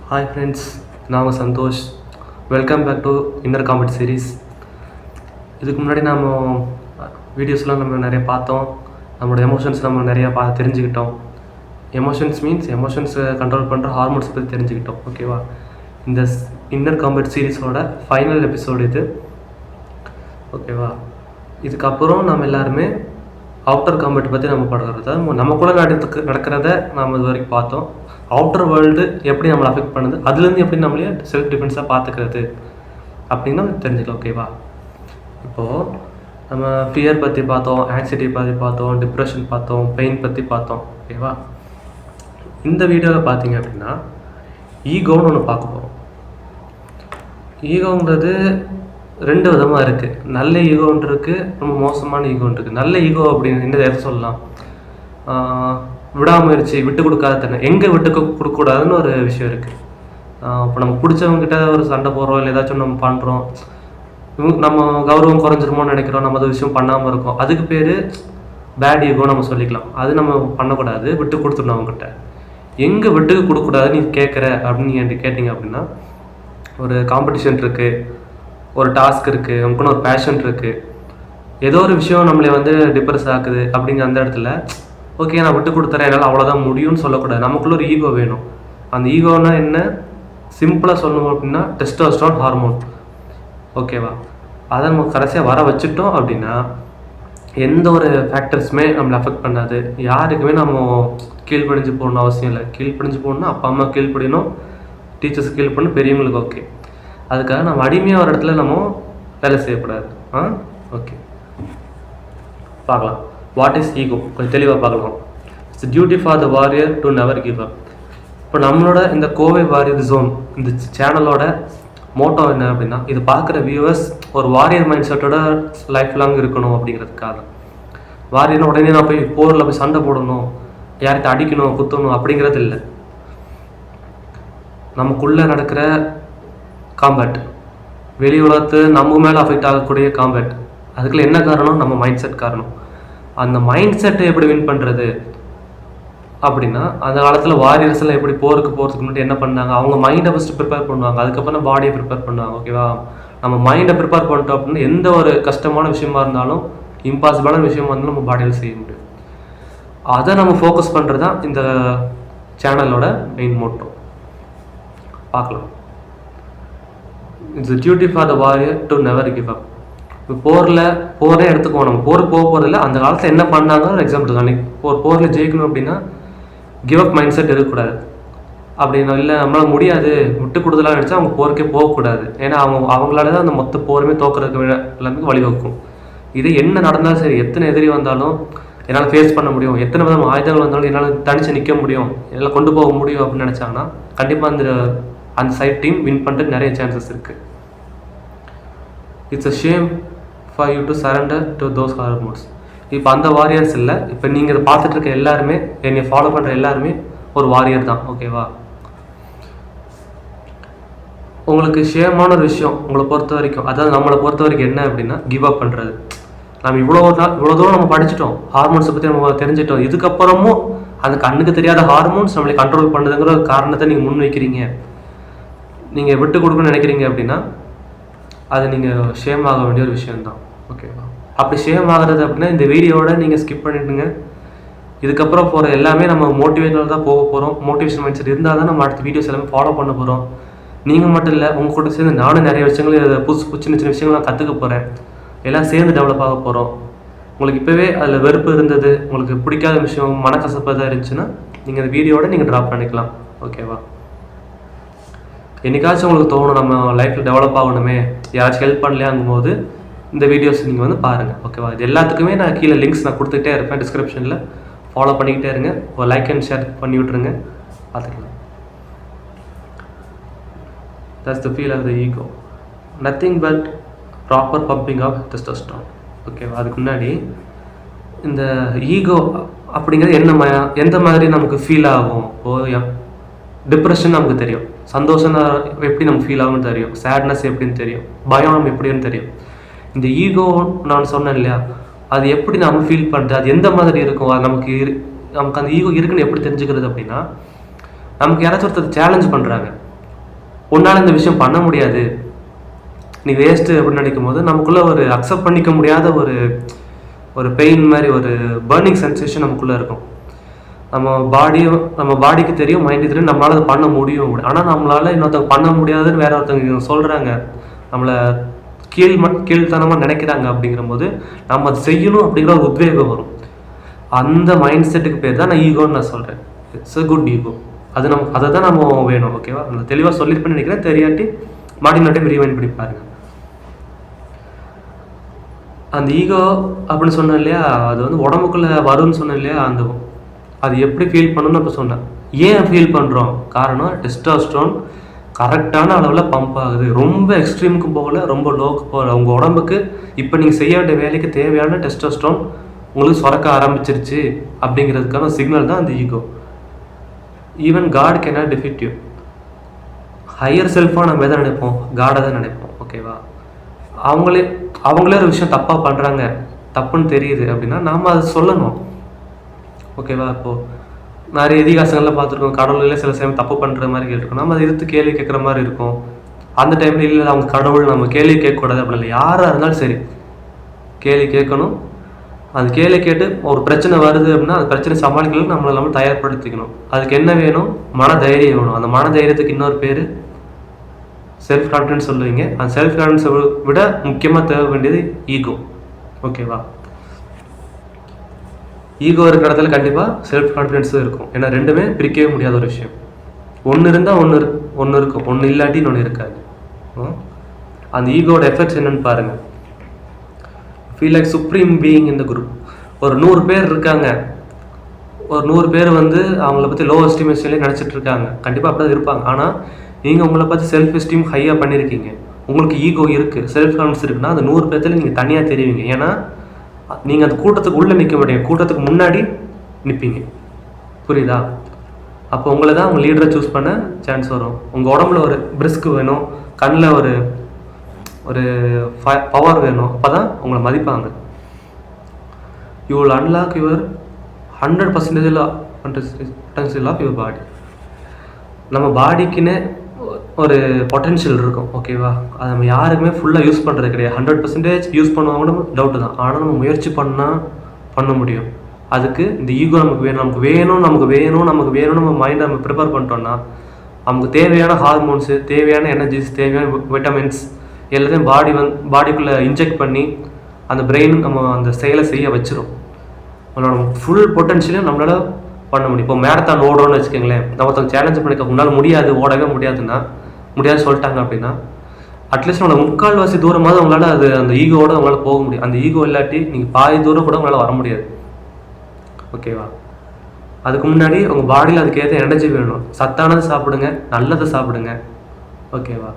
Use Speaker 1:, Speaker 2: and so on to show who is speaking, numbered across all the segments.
Speaker 1: Hi friends, நான் Santhosh. Welcome back to inner combat series. இதுக்கு முன்னாடி நம்ம வீடியோஸ்லாம் நம்ம நிறைய பார்த்தோம். நம்மளோட எமோஷன்ஸ் நம்ம நிறையா தெரிஞ்சுக்கிட்டோம். எமோஷன்ஸை கண்ட்ரோல் பண்ணுற ஹார்மோன்ஸ் பற்றி தெரிஞ்சுக்கிட்டோம். ஓகேவா? இந்த இன்னர் காம்பட் சீரீஸோட ஃபைனல் எபிசோடு இது. ஓகேவா? இதுக்கப்புறம் நம்ம எல்லாருமே அவுட்டர் காம்பட் பற்றி நம்ம படுறத நமக்குள்ளே நடக்கிறத நாம் இது வரைக்கும் பார்த்தோம். அவுட்டர் வேர்ல்டு எப்படி நம்மளை அஃபெக்ட் பண்ணுது, அதுலேருந்து எப்படி நம்மளே செல்ஃப் டிஃபென்ஸாக பார்த்துக்கிறது அப்படின்னு தெரிஞ்சுக்கலாம். ஓகேவா? இப்போது நம்ம ஃபியர் பற்றி பார்த்தோம், ஆங்ஸைட்டி பற்றி பார்த்தோம், டிப்ரெஷன் பார்த்தோம், பெயின் பற்றி பார்த்தோம். ஓகேவா? இந்த வீடியோவில் பார்த்தீங்க அப்படின்னா ஈகோன்னு ஒன்று பார்க்க போகிறோம். ஈகோங்கிறது ரெண்டு விதமாக இருக்குது. நல்ல ஈகோன்னு இருக்குது, ரொம்ப மோசமான ஈகோன்னு இருக்குது. நல்ல ஈகோ அப்படின்னு இந்த எதை சொல்லலாம், விடாமுயற்சி, விட்டு கொடுக்காத தன்மை. எங்கே விட்டு கொடுக்கக்கூடாதுன்னு ஒரு விஷயம் இருக்குது. இப்போ நம்ம பிடிச்சவங்ககிட்ட ஒரு சண்டை போடுறோம், இல்லை ஏதாச்சும் நம்ம பண்ணுறோம், நம்ம கௌரவம் குறைஞ்சிருமோன்னு நினைக்கிறோம், நம்ம அது விஷயம் பண்ணாமல் இருக்கோம், அதுக்கு பேர் பேட் ஈகோ நம்ம சொல்லிக்கலாம். அது நம்ம பண்ணக்கூடாது, விட்டு கொடுத்துடணும் அவங்ககிட்ட. எங்கே விட்டு கொடுக்கக்கூடாது நீ கேட்குற அப்படின்னு நீங்கள் கேட்டிங்க அப்படின்னா, ஒரு காம்படிஷன் இருக்குது, ஒரு டாஸ்க் இருக்குது, நமக்குன்னு ஒரு பேஷன் இருக்குது, ஏதோ ஒரு விஷயம் நம்மளை டிப்ரெஸ் ஆக்குது அப்படிங்கிற அந்த இடத்துல ஓகே நான் விட்டு கொடுத்துறேன், என்னால் அவ்வளோதான் முடியும்னு சொல்லக்கூடாது. நமக்குள்ள ஒரு ஈகோ வேணும். அந்த ஈகோனா என்ன, சிம்பிளாக சொல்லணும் அப்படின்னா டெஸ்டோஸ்டெரான் ஹார்மோன். ஓகேவா? அதை நம்ம கடைசியாக வர வச்சுட்டோம் அப்படின்னா எந்த ஒரு ஃபேக்டர்ஸுமே நம்மளை அஃபெக்ட் பண்ணாது. யாருக்குமே நம்ம கீழ்ப்படிஞ்சு போகணும்னு அவசியம் இல்லை. கீழ்ப்படிஞ்சு போகணுன்னா அப்பா அம்மா கீழ்ப்படியணும், டீச்சர்ஸ் கீழ்ப்படணும், பெரியவங்களுக்கு ஓகே. அதுக்காக நம்ம அடிமையாக ஒரு இடத்துல நம்ம வேலை செய்யக்கூடாது. ஓகே, பார்க்கலாம். வாட் இஸ் ஈகோ கொஞ்சம் தெளிவாக பார்க்கலாம். It's duty for the warrior to never give up. இப்போ நம்மளோட இந்த கோவை வாரியர் ஜோன், இந்த சேனலோட மோட்டோ என்ன அப்படின்னா, இது பார்க்குற வியூவர்ஸ் ஒரு வாரியர் மைண்ட் செட்டோட லைஃப் லாங் இருக்கணும் அப்படிங்கிறதுக்காக. வாரியர்னு உடனே நான் போய் போரில் போய் சண்டை போடணும், யார்கிட்ட அடிக்கணும், குத்தணும் அப்படிங்கிறது இல்லை. நமக்குள்ளே நடக்கிற காம்பேட், வெளி உலகத்து நம்ம மேலே அஃபெக்ட் ஆகக்கூடிய காம்பேட், அதுக்குள்ள என்ன காரணம், நம்ம மைண்ட் செட் காரணம். அந்த மைண்ட் செட்டை எப்படி வின் பண்ணுறது அப்படின்னா, அந்த காலத்தில் வாரியர்ஸ் எல்லாம் எப்படி போருக்கு போகிறதுக்கு முன்னாடி என்ன பண்ணாங்க, அவங்க மைண்டை ஃபஸ்ட்டு ப்ரிப்பேர் பண்ணுவாங்க, அதுக்கப்புறம் பாடியை ப்ரிப்பேர் பண்ணுவாங்க. ஓகேவா? நம்ம மைண்டை ப்ரிப்பேர் பண்ணிட்டோம் அப்படின்னா எந்த ஒரு கஷ்டமான விஷயமா இருந்தாலும், இம்பாசிபிளான விஷயமா இருந்தாலும் நம்ம பாடியில் செய்ய முடியும். அதை நம்ம ஃபோக்கஸ் பண்ணுறது தான் இந்த சேனலோட மெயின் மோட்டோ. பார்க்கலாம். It's duty for the warrior to never give up. இப்போ போரே எடுத்துக்குவோம். நம்ம போருக்கு போகிறதில்ல, அந்த காலத்தில் என்ன பண்ணாங்க எக்ஸாம்பிள் தான். போரில் ஜெயிக்கணும் அப்படின்னா கிவ் அப் மைண்ட் செட் இருக்கக்கூடாது. அப்படின்னா இல்லை நம்மளால் முடியாது விட்டு கொடுத்தலாம் நினச்சா அவங்க போருக்கே போகக்கூடாது. ஏன்னா அவங்களால தான் அந்த மொத்த போருமே தோக்கிறதுக்கு எல்லாமே வழிவகுக்கும். இது என்ன நடந்தாலும் சரி, எத்தனை எதிரி வந்தாலும் என்னால் ஃபேஸ் பண்ண முடியும், எத்தனை விதமான ஆயுதங்கள் வந்தாலும் என்னால் தனித்து நிற்க முடியும், என்னால் கொண்டு போக முடியும் அப்படின்னு நினச்சாங்கன்னா கண்டிப்பாக அந்த சைட் டீம் வின் பண்ணுறதுக்கு நிறைய சான்சஸ் இருக்குது. It's a shame for you to surrender to those hormones. இப்போ அந்த வாரியர்ஸ் இல்லை, இப்போ நீங்கள் இதை பார்த்துட்டு இருக்க எல்லாருமே, என்னை ஃபாலோ பண்ணுற எல்லாருமே ஒரு வாரியர் தான். ஓகேவா? உங்களுக்கு ஷேமான ஒரு விஷயம் உங்களை பொறுத்த வரைக்கும், அதாவது நம்மளை பொறுத்த வரைக்கும் என்ன அப்படின்னா கிவ் அப் பண்ணுறது. நம்ம இவ்வளோ தூரம் நம்ம படிச்சிட்டோம், ஹார்மோன்ஸை பற்றி நம்ம தெரிஞ்சிட்டோம், இதுக்கப்புறமும் அந்த கண்ணுக்கு தெரியாத ஹார்மோன்ஸ் நம்மளை கண்ட்ரோல் பண்ணுறதுங்கிற ஒரு காரணத்தை நீங்கள் முன் வைக்கிறீங்க, நீங்கள் விட்டு கொடுக்கணும்னு நினைக்கிறீங்க அப்படின்னா அது நீங்கள் ஷேம் ஆக வேண்டிய ஒரு விஷயம்தான். ஓகேவா? அப்படி ஷேம் ஆகிறது அப்படின்னா இந்த வீடியோவோட நீங்கள் ஸ்கிப் பண்ணிவிடுங்க. இதுக்கப்புறம் போகிற எல்லாமே நம்ம மோட்டிவேஷனில் தான் போக போகிறோம். மோட்டிவேஷன் மைண்ட் செட் இருந்தால் தான் நம்ம அடுத்த வீடியோஸ் எல்லாமே ஃபாலோ பண்ண போகிறோம். நீங்கள் மட்டும் இல்லை, உங்கள் கூட சேர்ந்து நானும் நிறைய விஷயங்கள் சின்ன சின்ன விஷயங்கள் நான் கற்றுக்க போகிறேன். எல்லாம் சேர்ந்து டெவலப் ஆக போகிறோம். உங்களுக்கு இப்போவே அதில் வெறுப்பு இருந்தது, உங்களுக்கு பிடிக்காத விஷயம், மனக்கசப்பாக தான் இருந்துச்சுன்னா நீங்கள் இந்த வீடியோட நீங்கள் ட்ராப் பண்ணிக்கலாம். ஓகேவா? என்னைக்காச்சும் உங்களுக்கு தோணும் நம்ம லைஃப்பில் டெவலப் ஆகணுமே, யாராச்சும் ஹெல்ப் பண்ணலையாங்கும் போது இந்த வீடியோஸ் நீங்கள் பாருங்கள். ஓகேவா? இது எல்லாத்துக்குமே நான் கீழே லிங்க்ஸ் நான் கொடுத்துக்கிட்டே இருப்பேன் டிஸ்கிரிப்ஷனில். ஃபாலோ பண்ணிக்கிட்டே இருங்க, ஒரு லைக் அண்ட் ஷேர் பண்ணி விட்ருங்க, பார்த்துக்கலாம். That's the feel of the ego, nothing but proper pumping of testosterone. ஓகேவா? அதுக்கு முன்னாடி இந்த ஈகோ அப்படிங்கிறது எந்த மாதிரி நமக்கு ஃபீல் ஆகும். டிப்ரெஷன் நமக்கு தெரியும், சந்தோஷம் எப்படி நமக்கு ஃபீல் ஆகும்னு தெரியும், சேட்னஸ் எப்படின்னு தெரியும், பயம் எப்படின்னு தெரியும். இந்த ஈகோ நான் சொன்னேன் இல்லையா, அது எப்படி நம்ம ஃபீல் பண்ணுறது, அது எந்த மாதிரி இருக்கும், அது நமக்கு அந்த ஈகோ இருக்குன்னு எப்படி தெரிஞ்சுக்கிறது அப்படின்னா, நமக்கு யாராச்சும் ஒருத்தர் சேலஞ்ச் பண்ணுறாங்க, உன்னால் இந்த விஷயம் பண்ண முடியாது, நீ வேஸ்ட்டு அப்படின்னு நினைக்கும் போது நமக்குள்ளே ஒரு அக்செப்ட் பண்ணிக்க முடியாத ஒரு ஒரு பெயின் மாதிரி ஒரு பர்னிங் சென்சேஷன் நமக்குள்ளே இருக்கும். நம்ம பாடிக்கு தெரியும், மைண்டுக்கு தெரியும் நம்மளால் அதை பண்ண முடியும். ஆனால் நம்மளால் இன்னொருத்தவங்க பண்ண முடியாதுன்னு வேற ஒருத்தவங்க சொல்கிறாங்க, நம்மளை கீழ்த்தனமாக நினைக்கிறாங்க. அப்படிங்கிற போது நம்ம அதை செய்யணும் அப்படிங்கிற ஒரு உத்வேகம் வரும். அந்த மைண்ட் செட்டுக்கு பேர் தான் நான் ஈகோன்னு நான் சொல்கிறேன். It's a good ego. அது நமக்கு அதை தான் நம்ம வேணும். ஓகேவா? அந்த தெளிவாக சொல்லியிருப்பேன்னு நினைக்கிறேன். தெரியாட்டி மாடி டைம் ரீவைண்ட் பண்ணி பாருங்க. அந்த ஈகோ அப்படின்னு சொன்னேன் இல்லையா, அது வந்து உடம்புக்குள்ளே வரும்னு சொன்னேன் இல்லையா, அது எப்படி ஃபீல் பண்ணணும்னு இப்போ சொன்னேன். ஏன் ஃபீல் பண்ணுறோம்? காரணம் டெஸ்டோஸ்டரோன் கரெக்டான அளவில் பம்ப் ஆகுது. ரொம்ப எக்ஸ்ட்ரீமுக்கு போகல, ரொம்ப லோக்கு போகல. உங்கள் உடம்புக்கு இப்போ நீங்கள் செய்ய வேண்டிய வேலைக்கு தேவையான டெஸ்டோஸ்டரோன் உங்களுக்கு சுரக்க ஆரம்பிச்சிருச்சு அப்படிங்கிறதுக்கான சிக்னல் தான் அந்த ego. Even god cannot defeat you. Higher செல்ஃபாக நம்ம எதை நினைப்போம்? காடை தான் நினைப்போம். ஓகேவா? அவங்களே ஒரு விஷயம் தப்பாக பண்ணுறாங்க, தப்புன்னு தெரியுது அப்படின்னா நாம் அதை சொல்லணும். ஓகேவா? இப்போது நிறைய இதிகாசங்கள்லாம் பார்த்துருக்கோம், கடவுள்களே சில சமயம் தப்பு பண்ணுற மாதிரி கேட்டிருக்கோம். நம்ம அதை எதிர்த்து கேள்வி கேட்குற மாதிரி இருக்கும். அந்த டைமில் இல்லை அவங்க கடவுள், நம்ம கேள்வி கேட்கக்கூடாது அப்படின்னு இல்லை. யாராக இருந்தாலும் சரி கேள்வி கேட்கணும். அந்த கேள்வி கேட்டு ஒரு பிரச்சனை வருது அப்படின்னா அந்த பிரச்சனை சமாளிக்கலாம் நம்மளை நம்ம தயார்படுத்திக்கணும். அதுக்கு என்ன வேணும்? மன தைரியம் வேணும். அந்த மன தைரியத்துக்கு இன்னொரு பேர் செல்ஃப் கான்ஃபிடன்ஸ் சொல்லுவீங்க. அந்த செல்ஃப் கான்ஃபிடன்ஸை விட முக்கியமாக தேவை வேண்டியது ஈகோ. ஓகேவா? ஈகோ இருக்கிற இடத்துல கண்டிப்பாக செல்ஃப் கான்ஃபிடென்ஸும் இருக்கும். ஏன்னா ரெண்டுமே பிரிக்கவே முடியாத ஒரு விஷயம். ஒன்று இருந்தால் ஒன்று இருக்கும், ஒன்று இல்லாட்டி ஒன்று இருக்காது. அந்த ஈகோட எஃபெக்ட்ஸ் என்னன்னு பாருங்கள். ஃபீல் லைக் சுப்ரீம் பீயிங் இந்த குரூப். ஒரு 100 பேர் இருக்காங்க. ஒரு 100 பேர் வந்து அவங்கள பற்றி லோ எஸ்டிமேஷன்லேயே நினச்சிட்டு இருக்காங்க. கண்டிப்பாக அப்படி தான் இருப்பாங்க. ஆனால் நீங்கள் உங்களை பார்த்து செல்ஃப் எஸ்டீம் ஹையாக பண்ணியிருக்கீங்க, உங்களுக்கு ஈகோ இருக்குது, செல்ஃப் கான்ஃபிடன்ஸ் இருக்குன்னா அந்த 100 பேர்த்துல நீங்கள் தனியாக தெரிவிங்க. ஏன்னா நீங்கள் அந்த கூட்டத்துக்கு உள்ளே நிற்க மாட்டீங்க, கூட்டத்துக்கு முன்னாடி நிற்பீங்க. புரியுதா? அப்போ உங்களை தான் உங்கள் லீடரை சூஸ் பண்ண சான்ஸ் வரும். உங்கள் உடம்புல ஒரு பிரிஸ்க் வேணும், கண்ணில் ஒரு பவர் வேணும். அப்போ தான் உங்களை மதிப்பாங்க. You will unlock your 100% of your body. நம்ம பாடிக்குன்னு ஒரு பொட்டென்ஷியல் இருக்கும். ஓகேவா? அது நம்ம யாருக்குமே ஃபுல்லாக யூஸ் பண்ணுறது கிடையாது. 100% யூஸ் பண்ணுவாங்க கூட டவுட்டு தான். ஆனால் நம்ம முயற்சி பண்ணால் பண்ண முடியும். அதுக்கு இந்த ஈகோ நமக்கு வேணும் நம்ம மைண்டை நம்ம ப்ரிப்பேர் பண்ணிட்டோம்னா நமக்கு தேவையான ஹார்மோன்ஸு, தேவையான எனர்ஜிஸ், தேவையான விட்டமின்ஸ் எல்லாத்தையும் பாடிக்குள்ளே இன்ஜெக்ட் பண்ணி அந்த பிரெயின் நம்ம அந்த செயலை செய்ய வச்சிரும். நம்மளோட ஃபுல் பொட்டென்ஷியலையும் நம்மளால் பண்ண முடியும். இப்போ மேரத்தான் ஓடுறோன்னு வச்சுக்கோங்களேன், நம்ம சேலஞ்ச் பண்ணிக்க முன்னால் முடியாது, ஓடவே முடியாதுன்னு சொல்லிட்டாங்க அப்படின்னா அட்லீஸ்ட் நம்மளோட 3/4 தூரமாவது அவங்களால அந்த ஈகோவோட அவங்களால போக முடியும். அந்த ஈகோ இல்லாட்டி நீங்கள் பாதி தூரம் கூட உங்களால் வர முடியாது. ஓகேவா? அதுக்கு முன்னாடி உங்கள் பாடியில் அதுக்கேற்ற எனர்ஜி வேணும். சத்தானது சாப்பிடுங்க, நல்லதை சாப்பிடுங்க. ஓகேவா?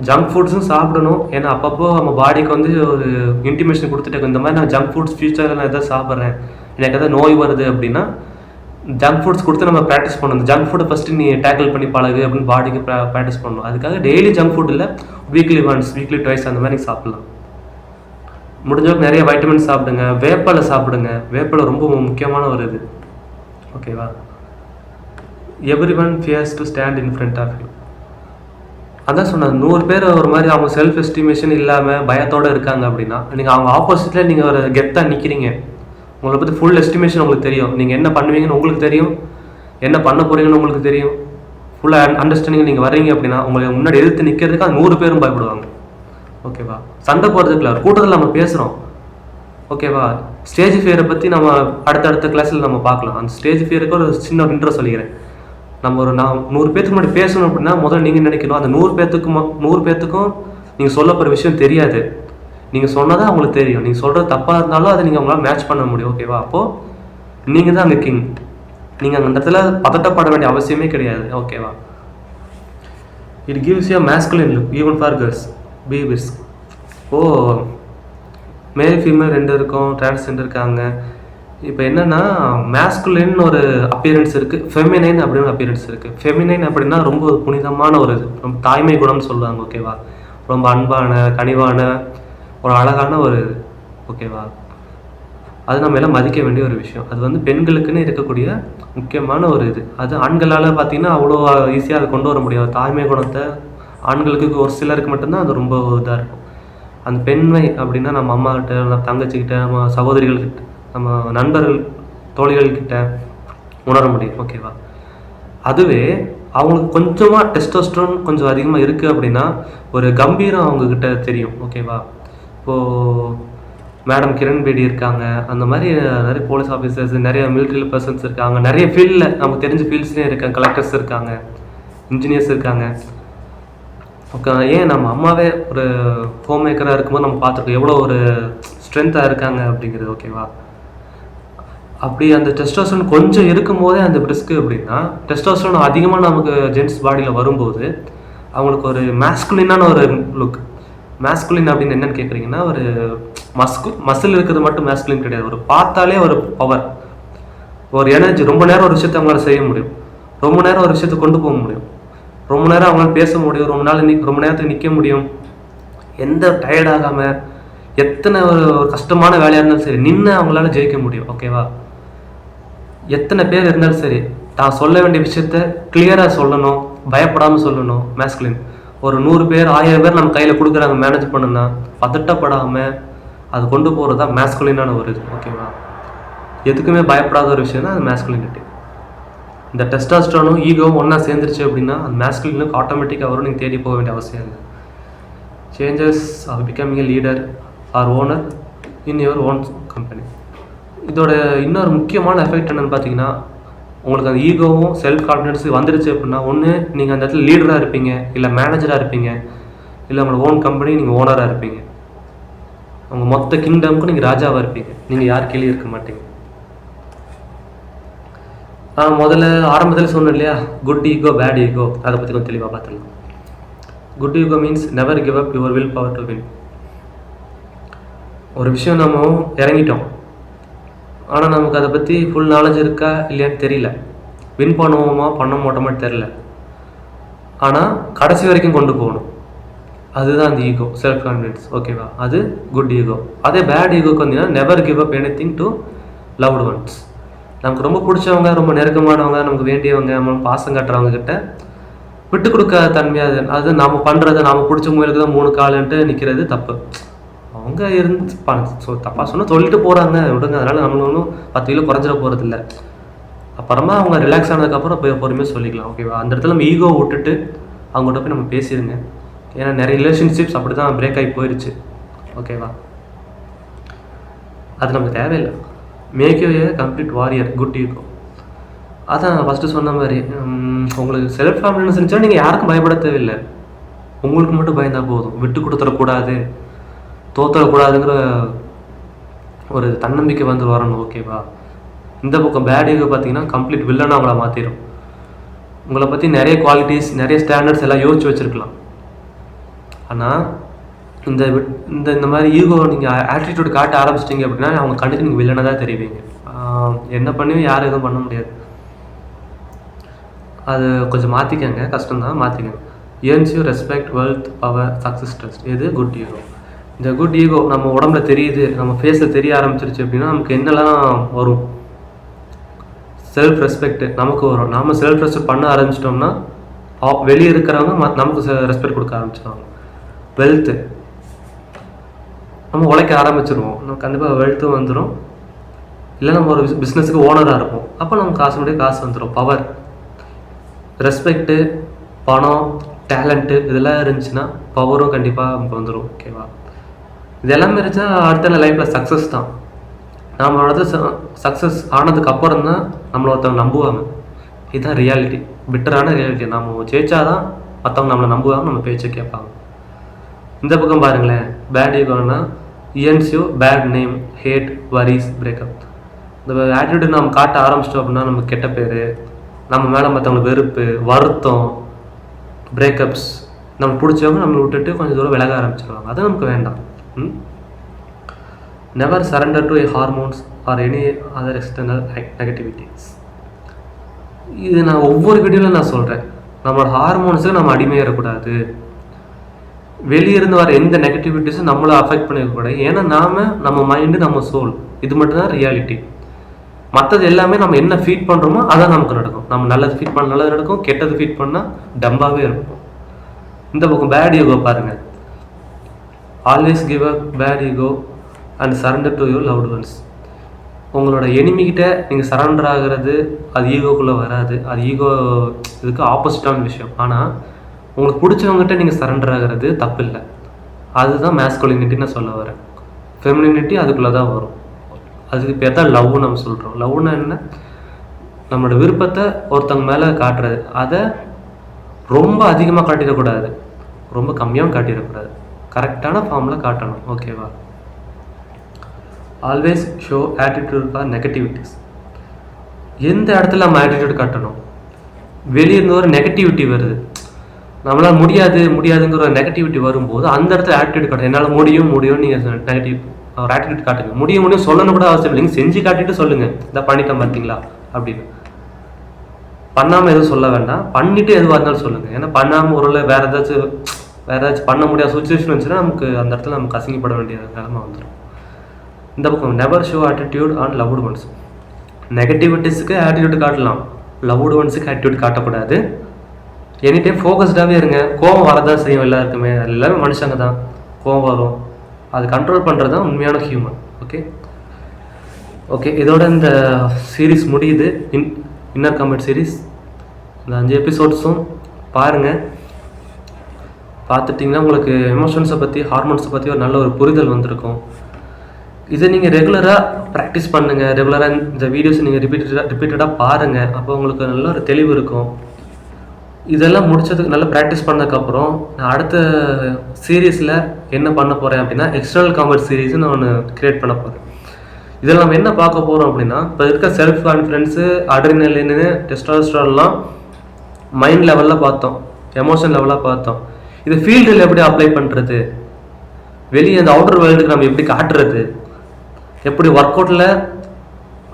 Speaker 1: ஜங்க் ஃபுட்ஸும் சாப்பிடணும். ஏன்னா அப்பப்போ நம்ம பாடிக்கு வந்து ஒரு இன்டிமேஷன் கொடுத்துட்டு இந்த மாதிரி நான் ஜங்க் ஃபுட்ஸ் ஃபியூச்சரில் நான் எதாவது சாப்பிட்றேன், எனக்கு எதாவது நோய் வருது அப்படின்னா ஜங்க் ஃபுட்ஸ் கொடுத்து நம்ம ப்ராக்டிஸ் பண்ணணும். ஜங்க் ஃபுட்டை ஃபஸ்ட்டு நீ டேக்கிள் பண்ணி பழகு அப்படின்னு பாடிக்கு ப்ராக்டிஸ் பண்ணணும். அதுக்காக டெய்லி ஜங்க் ஃபுட் இல்லை, வீக்லி ஒன்ஸ், வீக்லி ட்வைஸ் அந்த மாதிரி சாப்பிட்லாம். முடிஞ்சவங்க நிறைய வைட்டமின்ஸ் சாப்பிடுங்க, வேப்பலை சாப்பிடுங்க. வேப்பலை ரொம்ப முக்கியமான ஒரு இது. ஓகேவா? Every one fears to stand in front of you. அதான் சொன்னேன், 100 பேர் ஒரு மாதிரி அவங்க செல்ஃப் எஸ்டிமேஷன் இல்லாமல் பயத்தோடு இருக்காங்க அப்படின்னா நீங்கள் அவங்க ஆப்போசிட்டில் நீங்கள் ஒரு கெத்தாக நிற்கிறீங்க. உங்களை பற்றி ஃபுல் எஸ்டிமேஷன் உங்களுக்கு தெரியும், நீங்கள் என்ன பண்ணுவீங்கன்னு உங்களுக்கு தெரியும், என்ன பண்ண போகிறீங்கன்னு உங்களுக்கு தெரியும். ஃபுல்லாக அண்டர்ஸ்டாண்டிங் நீங்கள் வர்றீங்க அப்படின்னா உங்களுக்கு முன்னாடி எதிர்த்து நிற்கிறதுக்கு அந்த 100 பேரும் பயப்படுவாங்க. ஓகேவா? சண்டை போகிறதுக்குல ஒரு கூட்டத்தில் நம்ம பேசுகிறோம். ஓகேவா? ஸ்டேஜ் ஃபியரை பற்றி நம்ம அடுத்த கிளாஸில் நம்ம பார்க்கலாம். அந்த ஸ்டேஜ் ஃபியருக்கு ஒரு சின்ன இன்ட்ரோ சொல்லிக்கிறேன். நம்ம ஒரு 100 பேருக்கு முன்னாடி பேசணும் அப்படின்னா முதல்ல நீங்கள் நினைக்கணும் அந்த 100 பேர்த்துக்கும் நீங்கள் சொல்ல போகிற விஷயம் தெரியாது. நீங்கள் சொன்னதான் அவங்களுக்கு தெரியும். நீங்கள் சொல்கிறது தப்பாக இருந்தாலும் அதை நீங்கள் அவங்களால மேட்ச் பண்ண முடியும். ஓகேவா? அப்போது நீங்கள் தான் அங்கே கிங். நீங்கள் அந்த இடத்துல பதட்டப்பட வேண்டிய அவசியமே கிடையாது. ஓகேவா? It gives you masculine look even for girls. Be brisk. Male female 2 இருக்கும், டிரான்ஸ்ஜெண்டர் இருக்காங்க. இப்போ என்னென்னா மேஸ்குலின் ஒரு அப்பியரன்ஸ் இருக்குது, ஃபெமினைன் அப்படின்னு அப்பியரன்ஸ் இருக்குது. ஃபெமினைன் அப்படின்னா ரொம்ப புனிதமான ஒரு இது, ரொம்ப தாய்மை குணம்னு சொல்லுவாங்க. ஓகேவா? ரொம்ப அன்பான, கனிவான, ஒரு அழகான ஒரு இது. ஓகேவா? அது நம்ம எல்லாம் மதிக்க வேண்டிய ஒரு விஷயம். அது வந்து பெண்களுக்குன்னு இருக்கக்கூடிய முக்கியமான ஒரு இது. அது ஆண்களால் பார்த்தீங்கன்னா அவ்வளோ ஈஸியாக அதை கொண்டு வர முடியாது. தாய்மை குணத்தை ஆண்களுக்கு ஒரு சிலருக்கு மட்டும்தான் அது ரொம்ப இதாக இருக்கும். அந்த பெண்மை அப்படின்னா நம்ம அம்மாக்கிட்ட, நம்ம தங்கச்சிக்கிட்ட, நம்ம சகோதரிகள்கிட்ட, நம்ம நண்பர்கள், தோழிகள்கிட்ட உணர முடியும். ஓகேவா? அதுவே அவங்களுக்கு கொஞ்சமாக டெஸ்டோஸ்டரோன் கொஞ்சம் அதிகமாக இருக்குது அப்படின்னா ஒரு கம்பீரம் அவங்கக்கிட்ட தெரியும். ஓகேவா? இப்போது மேடம் கிரண் பேடி இருக்காங்க, அந்த மாதிரி நிறைய போலீஸ் ஆஃபீஸர்ஸ், நிறைய மிலிட்ரி பர்சன்ஸ் இருக்காங்க, நிறைய ஃபீல்டில் நமக்கு தெரிஞ்ச ஃபீல்ட்ஸ்லேயும் இருக்காங்க, கலெக்டர்ஸ் இருக்காங்க, இன்ஜினியர்ஸ் இருக்காங்க. ஓகே, ஏன் நம்ம அம்மாவே ஒரு ஹோம் மேக்கராக இருக்கும்போது நம்ம பார்த்துருக்கோம் எவ்வளோ ஒரு ஸ்ட்ரென்த்தாக இருக்காங்க அப்படிங்கிறது. ஓகேவா? அப்படி அந்த டெஸ்டோஸ்டரோன் கொஞ்சம் இருக்கும்போதே அந்த பிரிஸ்க்கு அப்படின்னா, டெஸ்டோஸ்டரோன் அதிகமாக நமக்கு ஜென்ட்ஸ் பாடியில் வரும்போது அவங்களுக்கு ஒரு மேஸ்குலினான ஒரு லுக். மேஸ்குலின் அப்படின்னு என்னன்னு கேட்குறீங்கன்னா, ஒரு மசில் இருக்கிறது மட்டும் மேஸ்குலின் கிடையாது. ஒரு பார்த்தாலே ஒரு பவர், ஒரு எனர்ஜி. ரொம்ப நேரம் ஒரு விஷயத்தை அவங்களால செய்ய முடியும், ரொம்ப நேரம் ஒரு விஷயத்தை கொண்டு போக முடியும், ரொம்ப நேரம் அவங்களால பேச முடியும், ரொம்ப நேரத்துக்கு நிற்க முடியும், எந்த டயர்ட் ஆகாமல். எத்தனை ஒரு கஷ்டமான வேலையாக இருந்தாலும் சரி நின்று அவங்களால ஜெயிக்க முடியும். ஓகேவா? எத்தனை பேர் இருந்தாலும் சரி தான் சொல்ல வேண்டிய விஷயத்த கிளியராக சொல்லணும், பயப்படாமல் சொல்லணும். மேஸ்குலின். ஒரு 100 பேர் 1000 பேர் நம்ம கையில் கொடுக்குறாங்க மேனேஜ் பண்ணுன்னா பதட்டப்படாமல் அது கொண்டு போகிறது தான் மேஸ்குலினான ஒரு இது. ஓகேவா? எதுக்குமே பயப்படாத ஒரு விஷயம் தான் அது மேஸ்குலினிட்டி. இந்த டெஸ்டாஸ்டரோனும் ஈகோவும் ஒன்றா சேர்ந்துருச்சு அப்படின்னா அந்த மேஸ்குலினுக்கு ஆட்டோமேட்டிக்காக வரும், நீங்கள் தேடி போக வேண்டிய அவசியம் இல்லை. Changes are becoming a leader or owner in your own company. இதோட இன்னொரு முக்கியமான எஃபெக்ட் என்னென்னு பார்த்தீங்கன்னா, உங்களுக்கு அந்த ஈகோவும் செல்ஃப் கான்ஃபிடன்ஸ் வந்துடுச்சு அப்படின்னா, ஒன்று நீங்கள் அந்த இடத்துல லீடராக இருப்பீங்க, இல்லை மேனேஜராக இருப்பீங்க, இல்லை உங்களோட ஓன் கம்பெனி நீங்கள் ஓனராக இருப்பீங்க. உங்கள் மொத்த கிங்டமுக்கும் நீங்கள் ராஜாவாக இருப்பீங்க, நீங்கள் யார் கீழே இருக்க மாட்டீங்க. முதல்ல ஆரம்பத்தில் சொன்னேன் இல்லையா, குட் ஈகோ பேட் ஈகோ, அதை பற்றி கொஞ்சம் தெளிவாக பார்த்துக்கலாம். Good ego means never give up your will power to win. ஒரு விஷயம் நம்ம இறங்கிட்டோம், ஆனால் நமக்கு அதை பற்றி ஃபுல் நாலேஜ் இருக்கா இல்லையான்னு தெரியல, வின் பண்ணுவோமா பண்ண மாட்டோமா தெரில, ஆனால் கடைசி வரைக்கும் கொண்டு போகணும். அதுதான் அந்த ஈகோ, செல்ஃப் கான்ஃபிடன்ஸ். ஓகேவா? அது குட் ஈகோ. அதே பேட் ஈகோக்கு வந்தீங்கன்னா never give up any thing to loved once. நமக்கு ரொம்ப பிடிச்சவங்க, ரொம்ப நெருக்கமானவங்க, நமக்கு வேண்டியவங்க, நம்ம பாசம் கட்டுறவங்க கிட்ட விட்டு கொடுக்க தன்மையாது. அது நாம் பண்ணுறது, நாம் பிடிச்ச முயலுக்கு தான் 3 காலுன்ட்டு நிற்கிறது தப்பு. அவங்க இருந்து தப்பாக சொன்னால் சொல்லிட்டு போகிறாங்க, விடுங்க. அதனால் நம்மளும் ஒன்றும் 10 கிலோ குறைஞ்சிட போகிறது இல்லை. அப்புறமா அவங்க ரிலாக்ஸ் ஆனதுக்கப்புறம் போய் பொறுமையாக சொல்லிக்கலாம். ஓகேவா? அந்த இடத்துல நம்ம ஈகோ விட்டுட்டு அவங்கள்ட்ட போய் நம்ம பேசிடுங்க. ஏன்னா நிறைய ரிலேஷன்ஷிப்ஸ் அப்படி தான் பிரேக் ஆகி போயிடுச்சு. ஓகேவா? அது நமக்கு தேவையில்லை. Make you a complete warrior, good ego. அதான் ஃபஸ்ட்டு சொன்ன மாதிரி, உங்களுக்கு செல்ஃப் கான்ஃபிடன்ஸ் இருந்துச்சுன்னா நீங்கள் யாருக்கும் பயப்பட தேவையில்லை, உங்களுக்கு மட்டும் பயந்தால் போதும். விட்டு கொடுத்துடக்கூடாது, தோற்றக்கூடாதுங்கிற ஒரு தன்னம்பிக்கை வந்து வரணும். ஓகேவா? இந்த பக்கம் பேட் ஈகோ பார்த்தீங்கன்னா கம்ப்ளீட் வில்லனாக அவங்கள மாற்றிடும். உங்களை பற்றி நிறைய குவாலிட்டிஸ், நிறைய ஸ்டாண்டர்ட்ஸ் எல்லாம் யோசிச்சு வச்சுருக்கலாம். ஆனால் இந்த இந்த மாதிரி ஈகோ நீங்கள் ஆட்டிடியூட் காட்ட ஆரம்பிச்சிட்டிங்க அப்படின்னா அவங்க கண்ணுக்கு நீங்கள் வில்லனாக தான் தெரிவிங்க. என்ன பண்ணியும் யாரும் எதுவும் பண்ண முடியாது. அது கொஞ்சம் மாற்றிக்கங்க, கஷ்டம்தான், மாற்றிக்கங்க. Earns you respect, wealth, power, success, trust. இது குட் ஈகோ. இந்த குட் ஈகோ நம்ம உடம்புல தெரியுது, நம்ம ஃபேஸில் தெரிய ஆரம்பிச்சிருச்சு அப்படின்னா நமக்கு என்னெல்லாம் வரும்? செல்ஃப் ரெஸ்பெக்ட் நமக்கு வரும். நம்ம செல்ஃப் ரெஸ்பெக்ட் பண்ண ஆரம்பிச்சிட்டோம்னா வெளியே இருக்கிறவங்க நமக்கு ரெஸ்பெக்ட் கொடுக்க ஆரம்பிச்சிடுவாங்க. வெல்த்து, நம்ம உழைக்க ஆரம்பிச்சிருவோம், நம்ம கண்டிப்பாக வெல்த்தும் வந்துடும். இல்லை நம்ம ஒரு பிஸ்னஸுக்கு ஓனராக இருப்போம், அப்போ நம்ம காசு வந்துடும். பவர், ரெஸ்பெக்ட்டு, பணம், டேலண்ட்டு இதெல்லாம் இருந்துச்சுன்னா பவரும் கண்டிப்பாக நமக்கு வந்துடும். ஓகேவா? இது எல்லாமே இருந்துச்சா அடுத்த லைஃப்பில் சக்ஸஸ் தான். நம்மளோட சக்ஸஸ் ஆனதுக்கு அப்புறம் தான் நம்மளை ஒருத்தவங்க நம்புவாங்க. இதுதான் ரியாலிட்டி, பிட்டரான ரியாலிட்டி. நம்ம ஜெயிச்சாதான் மற்றவங்க நம்மளை நம்புவாங்க, நம்ம பேச்சை கேட்பாங்க. இந்த பக்கம் பாருங்களேன், பேட் ஈகோனா earns you bad name, hate, worries, breakup. இந்த ஆட்டிடியூட் நம்ம காட்ட ஆரம்பிச்சிட்டோம் அப்படின்னா நமக்கு கெட்ட பேர், நம்ம மேலே மற்றவங்களுக்கு வெறுப்பு, வருத்தம், பிரேக்கப்ஸ், நம்ம பிடிச்சவங்க நம்மளை விட்டுட்டு கொஞ்சம் தூரம் விலக ஆரம்பிச்சிடுவாங்க. அது நமக்கு வேண்டாம். Never surrender to hormones or any other external negativities. இது நான் ஒவ்வொரு வீடியோவில் நான் சொல்கிறேன், நம்மளோட ஹார்மோன்ஸுக்கு நம்ம அடிமையாகக்கூடாது. வெளியிருந்து வர எந்த நெகட்டிவிட்டிஸும் நம்மளை அஃபெக்ட் பண்ணிக்கக்கூடாது. ஏன்னா நம்ம மைண்டு, நம்ம சோல், இது மட்டும்தான் ரியாலிட்டி. மற்றது எல்லாமே நம்ம என்ன ஃபீட் பண்ணுறோமோ அதான் நமக்கு நடக்கும். நம்ம நல்லது ஃபீட் பண்ண நல்லது நடக்கும், கெட்டது ஃபீட் பண்ணால் டம்பாகவே இருக்கும். இந்த பக்கம் பேட் ஈகோ பாருங்கள். Always give a bad ego and surrender to your loved ones. உங்களோட எனிமிகிட்ட நீங்கள் சரண்டர் ஆகிறது அது ஈகோக்குள்ளே வராது. அது ஈகோ இதுக்கு ஆப்போசிட்டான விஷயம். ஆனால் உங்களுக்கு பிடிச்சவங்ககிட்ட நீங்கள் சரண்டர் ஆகிறது தப்பு இல்லை. அதுதான் மேஸ்குலினிட்டி நான் சொல்ல வரேன். ஃபெமினினிட்டி அதுக்குள்ளே தான் வரும். அதுக்கு பேர் தான் லவ்னு நம்ம சொல்கிறோம். லவ்னா என்ன? நம்மளோட விருப்பத்தை ஒருத்தவங்க மேலே காட்டுறது. அதை ரொம்ப அதிகமாக காட்டிடக்கூடாது, ரொம்ப கம்மியாகவும் காட்டிடக்கூடாது. கரெக்டான ஃபார்மில் காட்டணும். ஓகேவா? Always show attitude for negativities. எந்த இடத்துல நம்ம ஆட்டிடியூட் காட்டணும்? வெளியிருந்து ஒரு நெகட்டிவிட்டி வருது, நம்மளால் முடியாதுங்கிற ஒரு நெகட்டிவிட்டி வரும்போது அந்த இடத்துல ஆட்டிடியூட் காட்டணும். என்னால் முடியும் நீங்கள் நெகட்டிவ் ஒரு ஆட்டிடியூட் காட்டுங்க. முடியும் சொல்லணும் கூட அவசியம் இல்லைங்க, செஞ்சு காட்டிட்டு சொல்லுங்கள், இதை பண்ணிட்டேன் பார்த்தீங்களா அப்படின்னு. பண்ணாமல் எதுவும் சொல்ல வேண்டாம், பண்ணிவிட்டு எதுவாக இருந்தாலும் சொல்லுங்கள். ஏன்னா பண்ணாமல் ஒரு வேறு ஏதாச்சும் பண்ண முடியாத சுச்சுவேஷன் வந்துச்சுன்னா அந்த இடத்துல நமக்கு அசிங்கப்பட வேண்டிய நிலைமை வந்துடும். இந்த பக்கம் never show attitude on loved ones. நெகட்டிவிட்டிஸுக்கு ஆட்டிடியூட் காட்டலாம், லவ்டு ஒன்ஸுக்கு ஆட்டிடியூட் காட்டக்கூடாது. எனி டைம் ஃபோக்கஸ்டாகவே இருங்க. கோவம் வரதான் செய்யும் எல்லாருக்குமே, எல்லாமே மனுஷங்க தான், கோவம் வரும். அது கண்ட்ரோல் பண்ணுறது தான் உண்மையான ஹியூமன். ஓகே, இதோட இந்த சீரீஸ் முடியுது. Inner comment series. இந்த 5 எபிசோட்ஸும் பாருங்கள். பார்த்துட்டிங்கன்னா உங்களுக்கு எமோஷன்ஸை பற்றி, ஹார்மோன்ஸை பற்றி ஒரு நல்ல ஒரு புரிதல் வந்திருக்கும். இதை நீங்கள் ரெகுலராக ப்ராக்டிஸ் பண்ணுங்கள். ரெகுலராக இந்த வீடியோஸை நீங்கள் ரிப்பீட்டடாக பாருங்கள். அப்போ உங்களுக்கு நல்ல ஒரு தெளிவு இருக்கும். இதெல்லாம் முடிச்சதுக்கு நல்லா ப்ராக்டிஸ் பண்ணதுக்கப்புறம் நான் அடுத்த சீரீஸில் என்ன பண்ண போகிறேன் அப்படின்னா, எக்ஸ்டர்னல் காமெண்ட் சீரீஸ்னு நான் ஒன்று க்ரியேட் பண்ண போகிறேன். இதில் நம்ம என்ன பார்க்க போகிறோம் அப்படின்னா, இப்போ இருக்க செல்ஃப் கான்ஃபிடென்ஸு, அட்ரினலின், டெஸ்டோஸ்டெரான்லாம் மைண்ட் லெவலில் பார்த்தோம், எமோஷன் லெவலாக பார்த்தோம். இது ஃபீல்டில் எப்படி அப்ளை பண்ணுறது, வெளியே அந்த அவுட்டர் வேர்ல்டுக்கு நம்ம எப்படி காட்டுறது, எப்படி ஒர்க் அவுட்டில்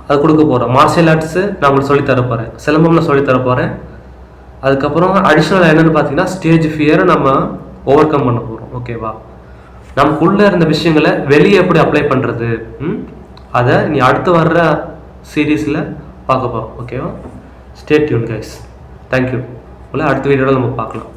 Speaker 1: அது கொடுக்க போகிறோம். மார்ஷியல் ஆர்ட்ஸு நான் உங்களுக்கு சொல்லித்தர போகிறேன், சிலம்பம் நான் சொல்லித்தர போகிறேன். அதுக்கப்புறம் அடிஷ்னல் என்னென்னு பார்த்தீங்கன்னா, ஸ்டேஜ் ஃபியரை நம்ம ஓவர் கம் பண்ண போகிறோம். ஓகேவா? நமக்குள்ளே இருந்த விஷயங்களை வெளியே எப்படி அப்ளை பண்ணுறது, அதை நீ அடுத்து வர்ற சீரீஸில் பார்க்க போகிறோம். ஓகேவா? Stay tune guys. தேங்க்யூ. அடுத்த வீடியோவில் நம்ம பார்க்கலாம்.